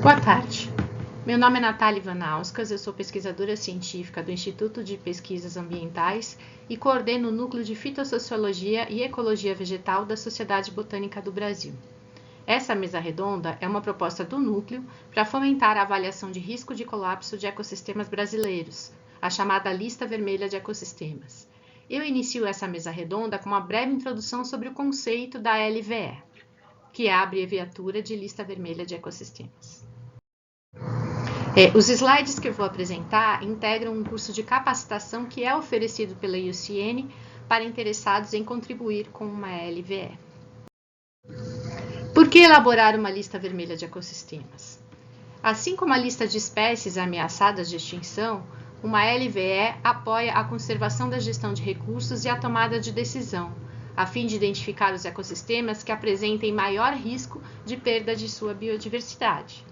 Boa tarde. Meu nome é Natália Ivanauskas, eu sou pesquisadora científica do Instituto de Pesquisas Ambientais e coordeno o Núcleo de Fitossociologia e Ecologia Vegetal da Sociedade Botânica do Brasil. Essa mesa redonda é uma proposta do Núcleo para fomentar a avaliação de risco de colapso de ecossistemas brasileiros, a chamada Lista Vermelha de Ecossistemas. Eu inicio essa mesa redonda com uma breve introdução sobre o conceito da LVE, que é a abreviatura de Lista Vermelha de Ecossistemas. Os slides que eu vou apresentar integram um curso de capacitação que é oferecido pela IUCN para interessados em contribuir com uma LVE. Por que elaborar uma lista vermelha de ecossistemas? Assim como a lista de espécies ameaçadas de extinção, uma LVE apoia a conservação da gestão de recursos e a tomada de decisão, a fim de identificar os ecossistemas que apresentem maior risco de perda de sua biodiversidade.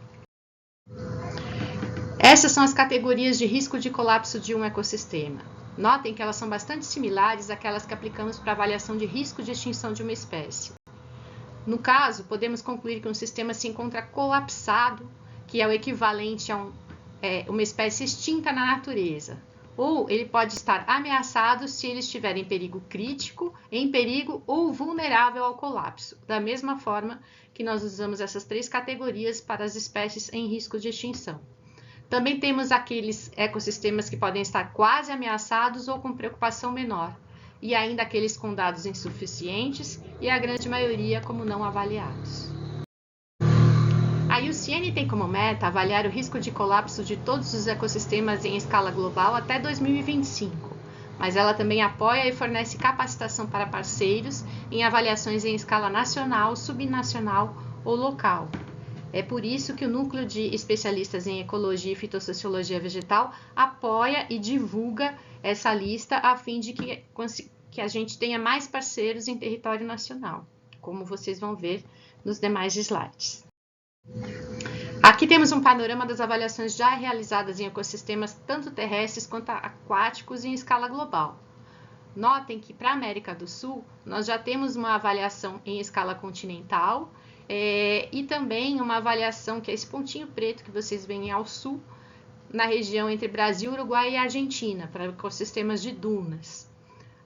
Essas são as categorias de risco de colapso de um ecossistema. Notem que elas são bastante similares àquelas que aplicamos para avaliação de risco de extinção de uma espécie. No caso, podemos concluir que um sistema se encontra colapsado, que é o equivalente a uma espécie extinta na natureza, ou ele pode estar ameaçado se ele estiver em perigo crítico, em perigo ou vulnerável ao colapso, da mesma forma que nós usamos essas três categorias para as espécies em risco de extinção. Também temos aqueles ecossistemas que podem estar quase ameaçados ou com preocupação menor, e ainda aqueles com dados insuficientes e a grande maioria como não avaliados. A IUCN tem como meta avaliar o risco de colapso de todos os ecossistemas em escala global até 2025, mas ela também apoia e fornece capacitação para parceiros em avaliações em escala nacional, subnacional ou local. É por isso que o Núcleo de Especialistas em Ecologia e Fitossociologia Vegetal apoia e divulga essa lista a fim de que a gente tenha mais parceiros em território nacional, como vocês vão ver nos demais slides. Aqui temos um panorama das avaliações já realizadas em ecossistemas tanto terrestres quanto aquáticos em escala global. Notem que para a América do Sul, nós já temos uma avaliação em escala continental, e também uma avaliação que é esse pontinho preto que vocês veem ao sul, na região entre Brasil, Uruguai e Argentina, para ecossistemas de dunas.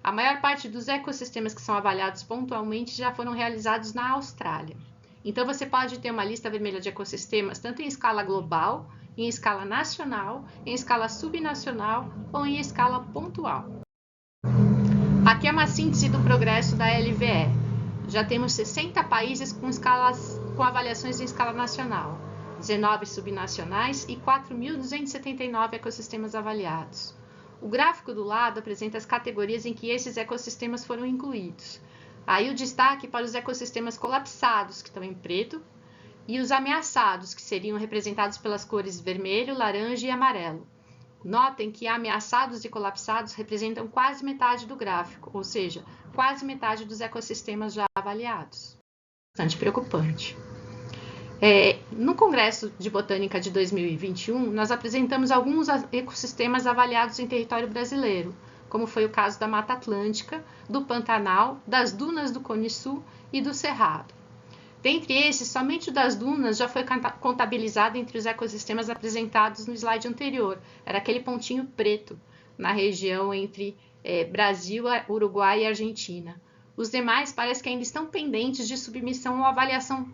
A maior parte dos ecossistemas que são avaliados pontualmente já foram realizados na Austrália. Então, você pode ter uma lista vermelha de ecossistemas tanto em escala global, em escala nacional, em escala subnacional ou em escala pontual. Aqui é uma síntese do progresso da LVE. Já temos 60 países com avaliações em escala nacional, 19 subnacionais e 4.279 ecossistemas avaliados. O gráfico do lado apresenta as categorias em que esses ecossistemas foram incluídos. Aí o destaque para os ecossistemas colapsados, que estão em preto, e os ameaçados, que seriam representados pelas cores vermelho, laranja e amarelo. Notem que ameaçados e colapsados representam quase metade do gráfico, ou seja, quase metade dos ecossistemas já avaliados. Bastante preocupante. No Congresso de Botânica de 2021, nós apresentamos alguns ecossistemas avaliados em território brasileiro, como foi o caso da Mata Atlântica, do Pantanal, das dunas do Cone Sul e do Cerrado. Dentre esses, somente o das dunas já foi contabilizado entre os ecossistemas apresentados no slide anterior. Era aquele pontinho preto na região entre Brasil, Uruguai e Argentina. Os demais parece que ainda estão pendentes de submissão ou avaliação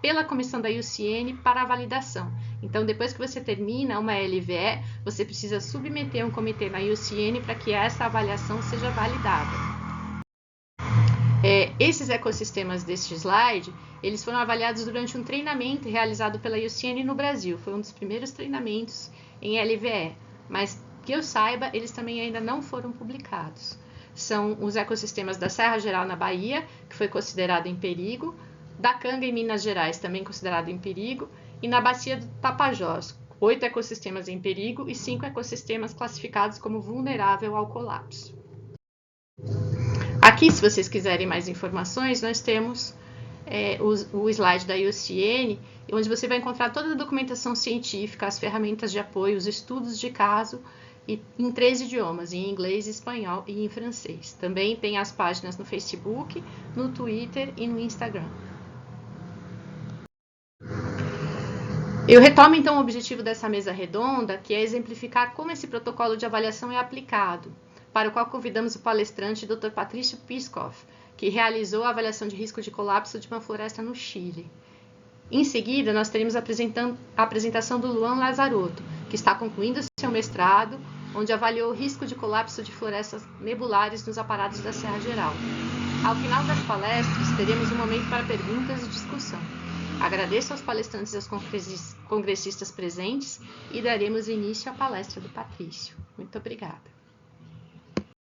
pela comissão da IUCN para a validação. Então, depois que você termina uma LVE, você precisa submeter um comitê na IUCN para que essa avaliação seja validada. Esses ecossistemas deste slide, eles foram avaliados durante um treinamento realizado pela IUCN no Brasil. Foi um dos primeiros treinamentos em LVE, mas que eu saiba, eles também ainda não foram publicados. São os ecossistemas da Serra Geral na Bahia, que foi considerado em perigo, da Canga em Minas Gerais, também considerado em perigo, e na Bacia do Tapajós, 8 ecossistemas em perigo e 5 ecossistemas classificados como vulnerável ao colapso. Aqui, se vocês quiserem mais informações, nós temos o slide da IUCN, onde você vai encontrar toda a documentação científica, as ferramentas de apoio, os estudos de caso, em 3 idiomas, em inglês, espanhol e em francês. Também tem as páginas no Facebook, no Twitter e no Instagram. Eu retomo então o objetivo dessa mesa redonda, que é exemplificar como esse protocolo de avaliação é aplicado, para o qual convidamos o palestrante Dr. Patrício Piscoff, que realizou a avaliação de risco de colapso de uma floresta no Chile. Em seguida, nós teremos a apresentação do Luan Lazarotto, que está concluindo seu mestrado, onde avaliou o risco de colapso de florestas nebulares nos aparatos da Serra Geral. Ao final das palestras, teremos um momento para perguntas e discussão. Agradeço aos palestrantes e aos congressistas presentes e daremos início à palestra do Patrício. Muito obrigada.